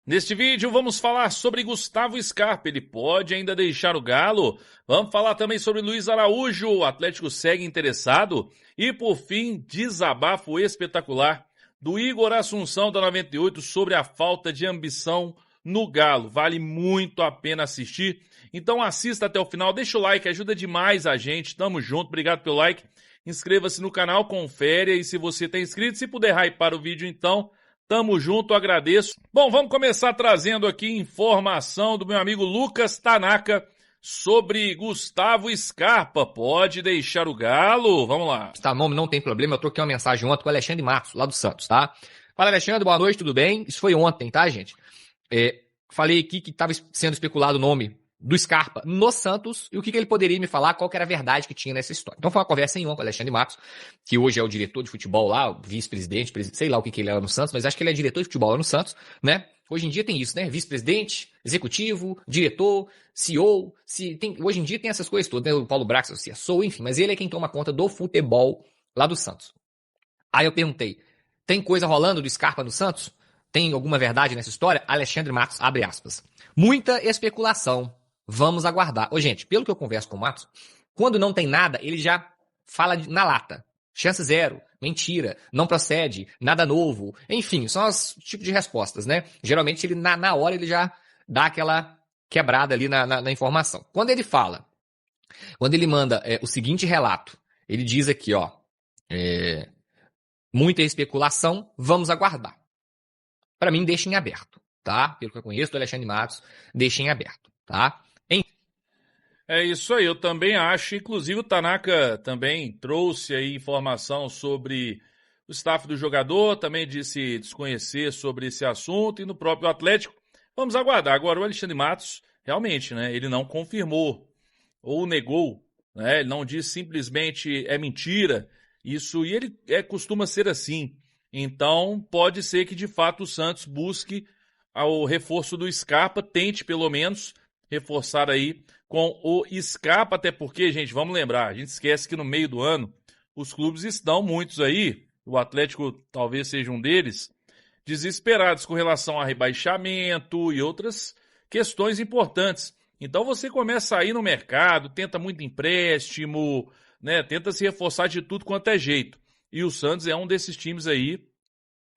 Neste vídeo vamos falar sobre Gustavo Scarpa, ele pode ainda deixar o Galo? Vamos falar também sobre Luiz Araújo, o Atlético segue interessado? E por fim, desabafo espetacular do Igor Assunção da 98 sobre a falta de ambição no Galo. Vale muito a pena assistir, então assista até o final, deixa o like, ajuda demais a gente, tamo junto, obrigado pelo like, inscreva-se no canal, confere aí se você está inscrito, se puder hypar o vídeo então, tamo junto, agradeço. Bom, vamos começar trazendo aqui informação do meu amigo Lucas Tanaka sobre Gustavo Scarpa. Pode deixar o Galo? Vamos lá. Tá, nome não tem problema, eu troquei uma mensagem ontem com o Alexandre Marcos, lá do Santos, tá? Fala, Alexandre, boa noite, tudo bem? Isso foi ontem, tá, gente? Falei aqui que estava sendo especulado o nome do Scarpa no Santos e o que ele poderia me falar, qual que era a verdade que tinha nessa história. Então foi uma conversa em um com o Alexandre Marcos, que hoje é o diretor de futebol lá, o vice-presidente, sei lá o que ele era no Santos, mas acho que ele é diretor de futebol lá no Santos, né? Hoje em dia tem isso, né? Vice-presidente, executivo, diretor, CEO, hoje em dia tem essas coisas todas, né? O Paulo Brax, o CSO, enfim, mas ele é quem toma conta do futebol lá do Santos. Aí eu perguntei, tem coisa rolando do Scarpa no Santos? Tem alguma verdade nessa história? Alexandre Matos, abre aspas. Muita especulação. Vamos aguardar. Ô, gente, pelo que eu converso com o Matos, quando não tem nada, ele já fala na lata. Chance zero, mentira, não procede, nada novo. Enfim, são os tipos de respostas, né? Geralmente, ele na hora, ele já dá aquela quebrada ali na informação. Quando ele fala, quando ele manda o seguinte relato, ele diz aqui, ó, muita especulação, vamos aguardar. Para mim, deixa em aberto, tá? Pelo que eu conheço do Alexandre Matos, deixa em aberto, tá? É isso aí, eu também acho. Inclusive o Tanaka também trouxe aí informação sobre o staff do jogador, também disse desconhecer sobre esse assunto e no próprio Atlético. Vamos aguardar. Agora o Alexandre Matos, realmente, né? Ele não confirmou ou negou, né? Ele não disse simplesmente é mentira. Isso, e ele costuma ser assim. Então pode ser que de fato o Santos busque o reforço do Scarpa, tente pelo menos reforçar aí com o Scarpa, até porque, gente, vamos lembrar, a gente esquece que no meio do ano os clubes estão, muitos aí, o Atlético talvez seja um deles, desesperados com relação a rebaixamento e outras questões importantes. Então você começa a ir no mercado, tenta muito empréstimo, né, tenta se reforçar de tudo quanto é jeito. E o Santos é um desses times aí,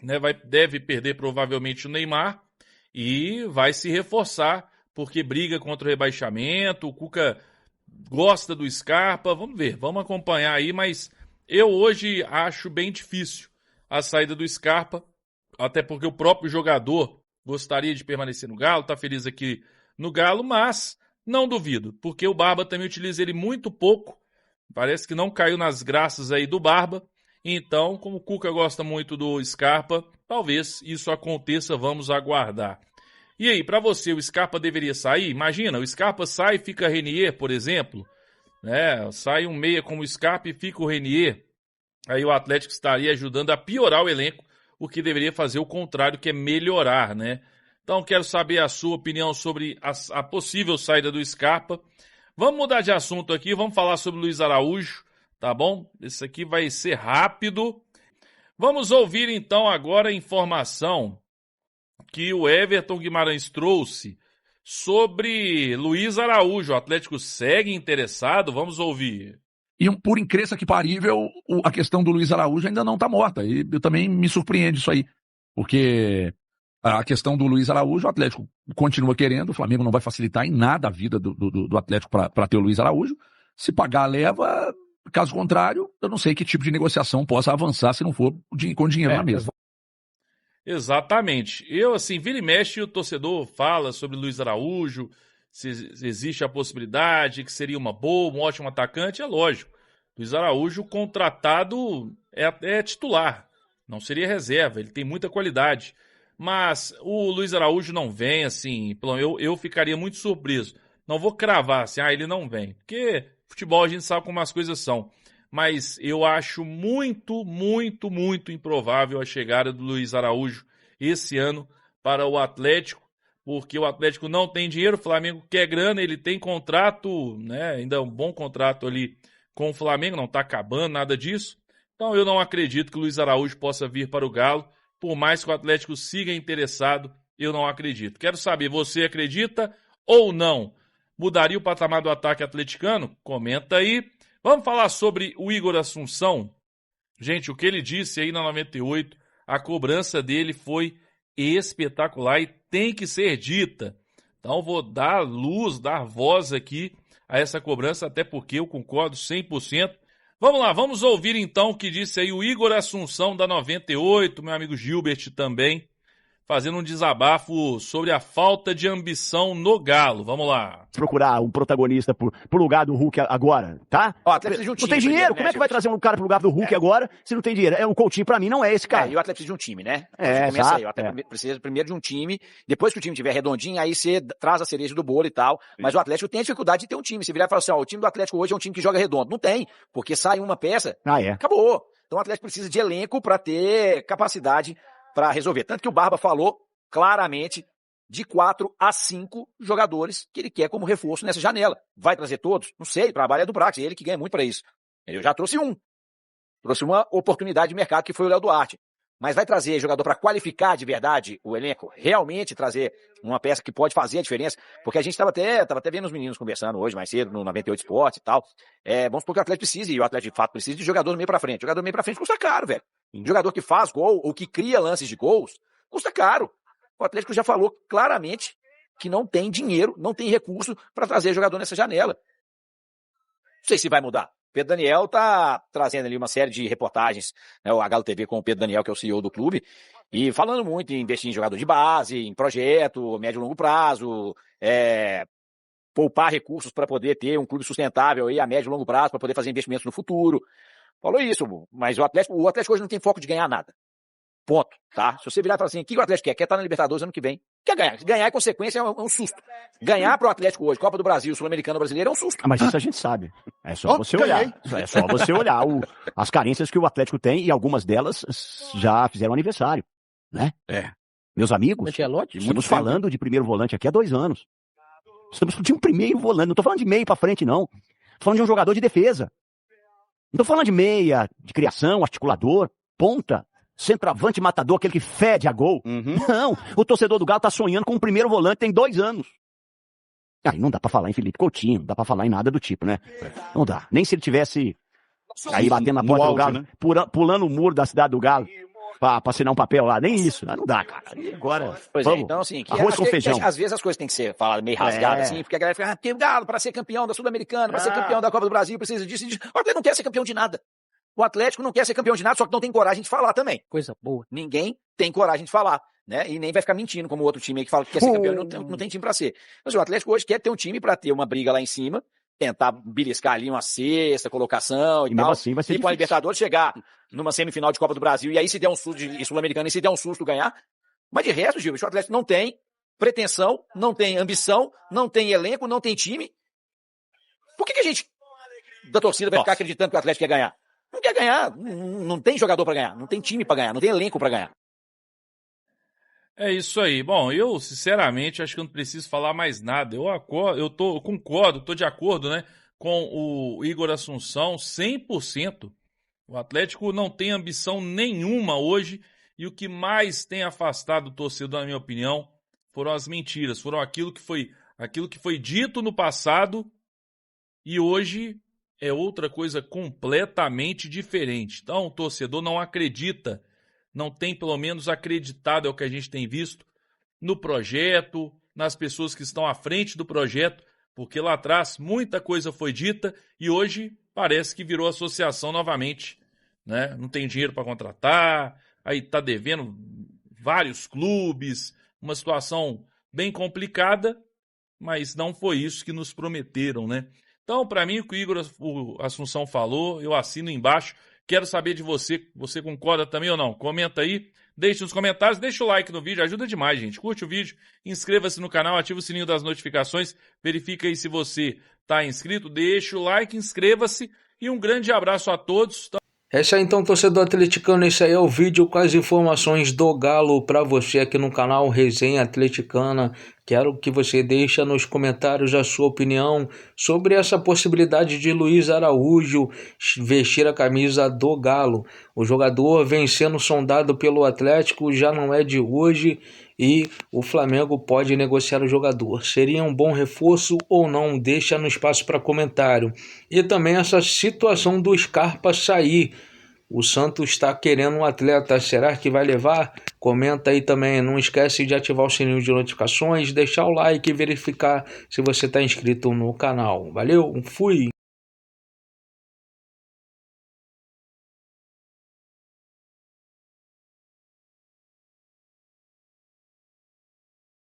né, deve perder provavelmente o Neymar e vai se reforçar porque briga contra o rebaixamento, o Cuca gosta do Scarpa, vamos ver, vamos acompanhar aí, mas eu hoje acho bem difícil a saída do Scarpa, até porque o próprio jogador gostaria de permanecer no Galo, tá feliz aqui no Galo, mas não duvido, porque o Barba também utiliza ele muito pouco, parece que não caiu nas graças aí do Barba, então, como o Cuca gosta muito do Scarpa, talvez isso aconteça, vamos aguardar. E aí, para você, o Scarpa deveria sair? Imagina, o Scarpa sai e fica Renier, por exemplo. Né? Sai um meia como o Scarpa e fica o Renier. Aí o Atlético estaria ajudando a piorar o elenco, o que deveria fazer o contrário, que é melhorar, né? Então, quero saber a sua opinião sobre a possível saída do Scarpa. Vamos mudar de assunto aqui, vamos falar sobre o Luiz Araújo, tá bom? Esse aqui vai ser rápido. Vamos ouvir então agora a informação que o Everton Guimarães trouxe sobre Luiz Araújo. O Atlético segue interessado? Vamos ouvir. E por incrível que parível, a questão do Luiz Araújo ainda não está morta. E eu também me surpreende isso aí. Porque a questão do Luiz Araújo, o Atlético continua querendo, o Flamengo não vai facilitar em nada a vida do Atlético para ter o Luiz Araújo. Se pagar, leva. Caso contrário, eu não sei que tipo de negociação possa avançar se não for com dinheiro na mesa. Exatamente. Eu, assim, vira e mexe, o torcedor fala sobre Luiz Araújo, se existe a possibilidade que seria uma boa, um ótimo atacante, é lógico. Luiz Araújo, contratado, é titular, não seria reserva, ele tem muita qualidade. Mas o Luiz Araújo não vem, assim, eu ficaria muito surpreso. Não vou cravar, assim, ele não vem, porque futebol a gente sabe como as coisas são. Mas eu acho muito, muito, muito improvável a chegada do Luiz Araújo esse ano para o Atlético, porque o Atlético não tem dinheiro, o Flamengo quer grana, ele tem contrato, né, ainda um bom contrato ali com o Flamengo, não está acabando, nada disso. Então eu não acredito que o Luiz Araújo possa vir para o Galo, por mais que o Atlético siga interessado, eu não acredito. Quero saber, você acredita ou não? Mudaria o patamar do ataque atleticano? Comenta aí. Vamos falar sobre o Igor Assunção? Gente, o que ele disse aí na 98, a cobrança dele foi espetacular e tem que ser dita. Então vou dar luz, dar voz aqui a essa cobrança, até porque eu concordo 100%. Vamos lá, vamos ouvir então o que disse aí o Igor Assunção da 98, meu amigo Gilbert também, fazendo um desabafo sobre a falta de ambição no Galo. Vamos lá. Procurar um protagonista pro lugar do Hulk agora, tá? Ó, o Atlético precisa de um time. Não tem dinheiro? Como é que vai trazer um cara pro lugar do Hulk agora se não tem dinheiro? É um Coutinho pra mim, não é esse cara. E o Atlético precisa de um time, né? Começa aí. O Atlético precisa primeiro de um time, depois que o time estiver redondinho, aí você traz a cereja do bolo e tal. Mas o Atlético tem dificuldade de ter um time. Você virar e falar assim, ó, o time do Atlético hoje é um time que joga redondo. Não tem, porque sai uma peça, acabou. Então o Atlético precisa de elenco pra ter capacidade pra resolver. Tanto que o Barba falou claramente de 4 a 5 jogadores que ele quer como reforço nessa janela. Vai trazer todos? Não sei, o trabalho é do Brax, é ele que ganha muito para isso. Eu já trouxe um. Trouxe uma oportunidade de mercado que foi o Léo Duarte. Mas vai trazer jogador para qualificar de verdade o elenco? Realmente trazer uma peça que pode fazer a diferença? Porque a gente tava até vendo os meninos conversando hoje, mais cedo, no 98 Esportes e tal. Vamos supor que o Atlético precisa, e o Atlético de fato precisa de jogador do meio para frente. Jogador do meio para frente custa caro, velho. Jogador que faz gol ou que cria lances de gols, custa caro. O Atlético já falou claramente que não tem dinheiro, não tem recurso para trazer jogador nessa janela. Não sei se vai mudar. Pedro Daniel tá trazendo ali uma série de reportagens, né, o Galo TV com o Pedro Daniel, que é o CEO do clube, e falando muito em investir em jogador de base, em projeto, médio e longo prazo, poupar recursos para poder ter um clube sustentável aí a médio e longo prazo, para poder fazer investimentos no futuro. Falou isso, mas o Atlético hoje não tem foco de ganhar nada. Ponto, tá? Se você virar e falar assim, o que o Atlético quer? Quer estar na Libertadores ano que vem. Quer ganhar. Ganhar é consequência, é um susto. Ganhar pro Atlético hoje, Copa do Brasil, Sul-Americano brasileiro, é um susto. Mas isso a gente sabe. É só você olhar. É só você olhar as carências que o Atlético tem, e algumas delas já fizeram aniversário, né? Meus amigos, estamos falando de primeiro volante aqui há 2 anos. Estamos discutindo um primeiro volante. Não tô falando de meio pra frente, não. Tô falando de um jogador de defesa. Não tô falando de meia, de criação, articulador, ponta. Centroavante matador, aquele que fede a gol. Não, o torcedor do Galo tá sonhando com o primeiro volante tem 2 anos. Aí não dá pra falar em Felipe Coutinho, não dá pra falar em nada do tipo, né? Não dá. Nem se ele tivesse aí batendo na porta do Galo, né? Pulando o muro da cidade do Galo pra assinar um papel lá. Nem isso. Não dá, cara. E agora, vamos. Então assim, arroz com feijão. Às vezes as coisas têm que ser faladas meio rasgadas assim, porque a galera fica, porque o Galo, pra ser campeão da Sul-Americana, pra ser campeão da Copa do Brasil, precisa disso e disso. O Atlético não quer ser campeão de nada. O Atlético não quer ser campeão de nada, só que não tem coragem de falar também. Coisa boa. Ninguém tem coragem de falar, né? E nem vai ficar mentindo como o outro time aí que fala que quer ser campeão e não tem time pra ser. Mas o Atlético hoje quer ter um time pra ter uma briga lá em cima, tentar beliscar ali uma sexta colocação e tal. Assim vai ser e para a Libertadores chegar numa semifinal de Copa do Brasil e aí se der um susto de Sul-Americano e se der um susto ganhar. Mas de resto, Gil, o Atlético não tem pretensão, não tem ambição, não tem elenco, não tem time. Por que a gente da torcida vai ficar acreditando que o Atlético quer ganhar? Não quer ganhar, não tem jogador pra ganhar, não tem time pra ganhar, não tem elenco pra ganhar. É isso aí. Bom, eu sinceramente acho que eu não preciso falar mais nada. Eu concordo, tô de acordo, né, com o Igor Assunção 100%. O Atlético não tem ambição nenhuma hoje e o que mais tem afastado o torcedor, na minha opinião, foram as mentiras, foram aquilo que foi dito no passado e hoje é outra coisa completamente diferente. Então, o torcedor não acredita, não tem pelo menos acreditado, é o que a gente tem visto, no projeto, nas pessoas que estão à frente do projeto, porque lá atrás muita coisa foi dita e hoje parece que virou associação novamente, né? Não tem dinheiro para contratar, aí está devendo vários clubes, uma situação bem complicada, mas não foi isso que nos prometeram, né? Então, para mim, o que o Igor Assunção falou, eu assino embaixo. Quero saber de você, você concorda também ou não? Comenta aí, deixe nos comentários, deixa o like no vídeo, ajuda demais, gente. Curte o vídeo, inscreva-se no canal, ativa o sininho das notificações, verifica aí se você está inscrito, deixa o like, inscreva-se e um grande abraço a todos. É isso aí então, torcedor atleticano, esse aí é o vídeo com as informações do Galo para você aqui no canal Resenha Atleticana. Quero que você deixe nos comentários a sua opinião sobre essa possibilidade de Luiz Araújo vestir a camisa do Galo. O jogador vem sendo sondado pelo Atlético, já não é de hoje, e o Flamengo pode negociar o jogador. Seria um bom reforço ou não? Deixa no espaço para comentário. E também essa situação do Scarpa sair. O Santos está querendo um atleta, será que vai levar? Comenta aí também, não esquece de ativar o sininho de notificações, deixar o like e verificar se você está inscrito no canal. Valeu, fui!